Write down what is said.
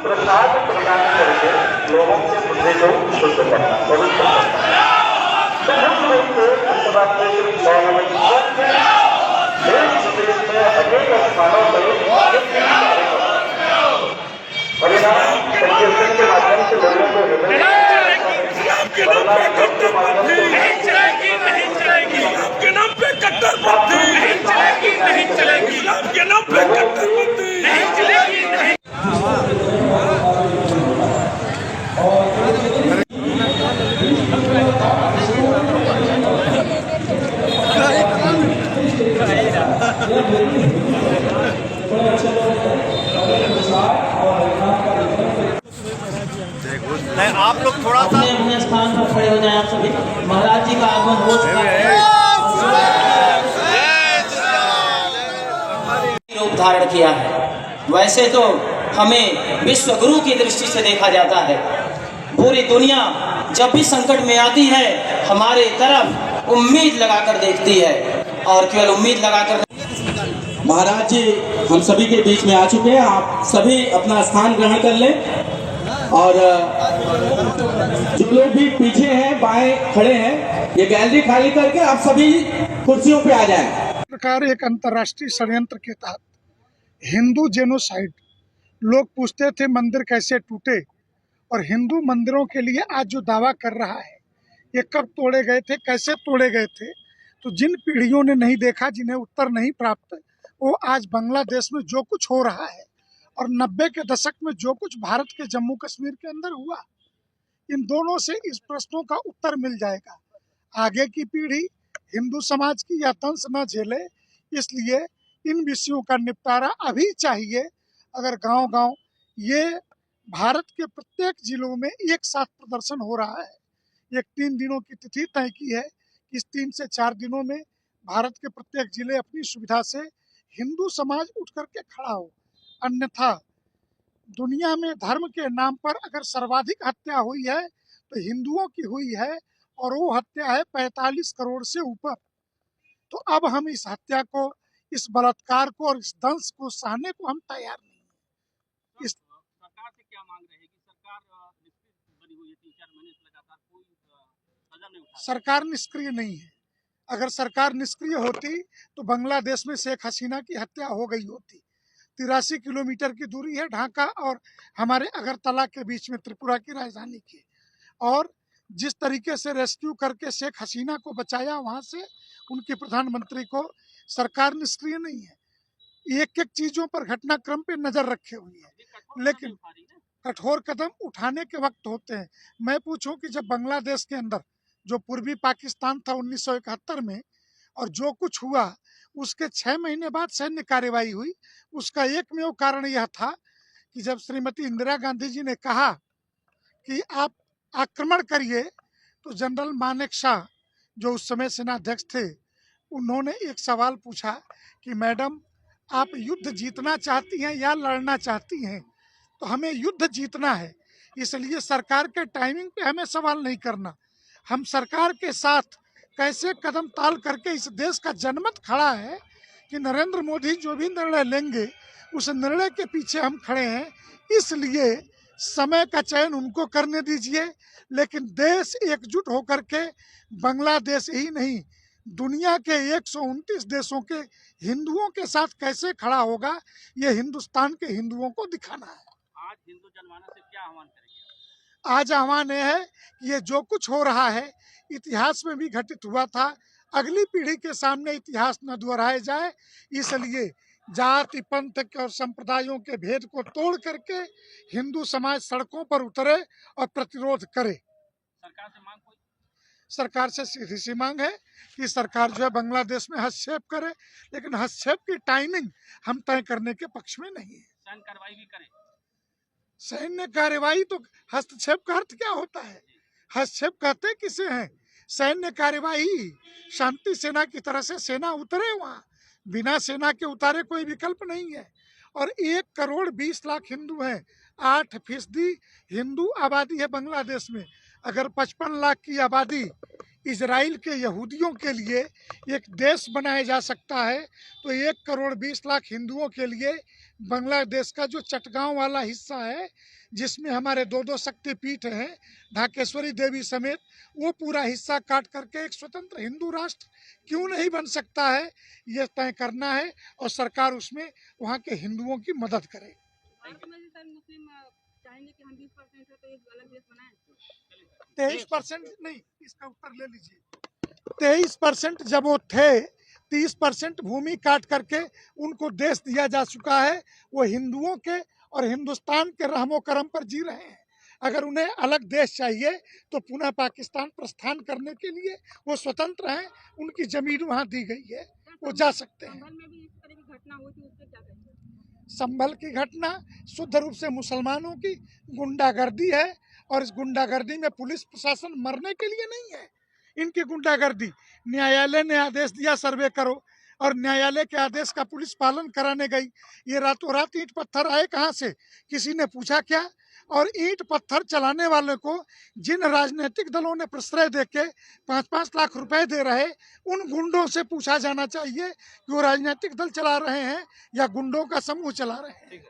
प्रसाद प्रदान करके लोगों के बुद्धि को शुद्ध करना, पवित्र करना। तो हम लोग को अंतर्राष्ट्रीय देश विदेश में अनेक स्थानों पर परिणाम संकीर्तन के माध्यम से लोगों को नहीं चलेगी, आपके नाम पे कट्टरपंथी नहीं चलेगी, आपके नाम पे कट्टरपंथी नहीं चलेगी, नहीं। आप लोग थोड़ा सा अपने स्थान पर खड़े हो जाए। आप सभी महाराज जी का आगमन हो चुका है, रूप धारण किया है। वैसे तो हमें विश्व गुरु की दृष्टि से देखा जाता है। पूरी दुनिया जब भी संकट में आती है हमारे तरफ उम्मीद लगाकर देखती है, और केवल उम्मीद लगाकर। महाराज जी हम सभी के बीच में आ चुके हैं। आप सभी अपना स्थान ग्रहण कर लें, और जो लोग भी पीछे हैं बाएं खड़े हैं, ये गैलरी खाली करके आप सभी कुर्सियों पे आ जाएं। प्रकार एक अंतर्राष्ट्रीय षड्यंत्र के तहत हिंदू जेनोसाइड, लोग पूछते थे मंदिर कैसे टूटे, और हिंदू मंदिरों के लिए आज जो दावा कर रहा है ये कब तोड़े गए थे, कैसे तोड़े गए थे। तो जिन पीढ़ियों ने नहीं देखा, जिन्हें उत्तर नहीं प्राप्त, वो आज बांग्लादेश में जो कुछ हो रहा है और 90 के दशक में जो कुछ भारत के जम्मू कश्मीर के अंदर हुआ, इन दोनों से इस प्रश्नों का उत्तर मिल जाएगा। आगे की पीढ़ी हिंदू समाज की यह दंश न झेले, इसलिए इन विषयों का निपटारा अभी चाहिए। अगर गांव-गांव ये भारत के प्रत्येक जिलों में एक साथ प्रदर्शन हो रहा है, एक 3 दिनों की तिथि तय की है, इस 3 से 4 दिनों में भारत के प्रत्येक जिले अपनी सुविधा से हिंदू समाज उठ करके खड़ा हो। अन्यथा दुनिया में धर्म के नाम पर अगर सर्वाधिक हत्या हुई है तो हिंदुओं की हुई है, और वो हत्या है 45 करोड़ से ऊपर। तो अब हम इस हत्या को, इस बलात्कार को और इस दंश को सहने को हम तैयार नहीं हैं। सरकार से क्या मांग रहेगी? सरकार बनी हुई है 3-4 महीने से लगातार कोई कदम नहीं उठा। सरकार निष्क्रिय नहीं है। अगर सरकार निष्क्रिय होती तो बांग्लादेश में शेख हसीना की हत्या हो गई होती। 83 किलोमीटर की दूरी है ढाका और हमारे अगरतला के बीच में, त्रिपुरा की राजधानी की। और जिस तरीके से रेस्क्यू करके शेख हसीना को बचाया वहां से, उनके प्रधानमंत्री को, सरकार निष्क्रिय नहीं है। एक एक चीजों पर घटनाक्रम पे नजर रखे हुई है, लेकिन कठोर कदम उठाने के वक्त होते हैं। मैं पूछूं कि जब बांग्लादेश के अंदर जो पूर्वी पाकिस्तान था 1971 में, और जो कुछ हुआ उसके 6 महीने बाद सैन्य कार्रवाई हुई, उसका एकमेव कारण यह था कि जब श्रीमती इंदिरा गांधी जी ने कहा कि आप आक्रमण करिए, तो जनरल मानेक शाह जो उस समय सेनाध्यक्ष थे, उन्होंने एक सवाल पूछा कि मैडम आप युद्ध जीतना चाहती हैं या लड़ना चाहती हैं? तो हमें युद्ध जीतना है, इसलिए सरकार के टाइमिंग पे हमें सवाल नहीं करना। हम सरकार के साथ कैसे कदम ताल करके इस देश का जनमत खड़ा है कि नरेंद्र मोदी जो भी निर्णय लेंगे उस निर्णय के पीछे हम खड़े हैं। इसलिए समय का चयन उनको करने दीजिए, लेकिन देश एकजुट होकर के बांग्लादेश ही नहीं दुनिया के 129 देशों के हिंदुओं के साथ कैसे खड़ा होगा, ये हिंदुस्तान के हिंदुओं को दिखाना है। आज हिंदू जनमानस से क्या आह्वान करेंगे? आज आह्वान यह है कि ये जो कुछ हो रहा है इतिहास में भी घटित हुआ था, अगली पीढ़ी के सामने इतिहास न दोहराया जाए। इसलिए जाति पंथ के और संप्रदायों के भेद को तोड़ करके हिंदू समाज सड़कों पर उतरे और प्रतिरोध करे। सरकार से मांग कोई? सरकार से सीधी सी मांग है कि सरकार जो है बांग्लादेश में हस्तक्षेप करे, लेकिन हस्तक्षेप की टाइमिंग हम तय करने के पक्ष में नहीं है। सैन्य कार्रवाई भी करें? सैन्य कार्रवाई तो, हस्तक्षेप का अर्थ क्या होता है? हस्तक्षेप कहते किसे हैं? सैन्य कार्रवाई शांति सेना की तरह से सेना उतरे वहां, बिना सेना के उतारे कोई विकल्प नहीं है। और 1 करोड़ 20 लाख हिंदू हैं, 8% हिंदू आबादी है बांग्लादेश में। अगर 55 लाख की आबादी इजराइल के यहूदियों के लिए एक देश बनाया जा सकता है, तो 1,20,00,000 हिंदुओं के लिए बांग्लादेश का जो चटगांव वाला हिस्सा है, जिसमें हमारे 2 शक्तिपीठ हैं, ढाकेश्वरी देवी समेत, वो पूरा हिस्सा काट करके एक स्वतंत्र हिंदू राष्ट्र क्यों नहीं बन सकता है, ये तय करना है और सरकार उसमें वहाँ के हिंदुओं की मदद करे। मुस्लिम चाहेंगे कि हम 20% है तो एक अलग देश बनाएं। 23% नहीं, इसका उत्तर ले लीजिए। 23% जब वो थे, 30% भूमि काट करके उनको देश दिया जा चुका है। वो हिंदुओं के और हिंदुस्तान के रहमो करम पर जी रहे हैं। अगर उन्हें अलग देश चाहिए तो पुनः पाकिस्तान प्रस्थान करने के लिए वो स्वतंत्र हैं, उनकी जमीन वहाँ दी गई है, वो जा सकते हैं। संभल में भी इस तरह की घटना हुई थी, उससे क्या कहेंगे? संभल की घटना शुद्ध रूप से मुसलमानों की गुंडागर्दी है, और इस गुंडागर्दी में पुलिस प्रशासन मरने के लिए नहीं है। इनकी गुंडागर्दी, न्यायालय ने आदेश दिया सर्वे करो, और न्यायालय के आदेश का पुलिस पालन कराने गई। ये रातों रात ईंट पत्थर आए कहाँ से, किसी ने पूछा क्या? और ईंट पत्थर चलाने वाले को जिन राजनीतिक दलों ने प्रश्रय देके 5-5 लाख रुपए दे रहे, उन गुंडों से पूछा जाना चाहिए कि वो राजनीतिक दल चला रहे हैं या गुंडों का समूह चला रहे हैं।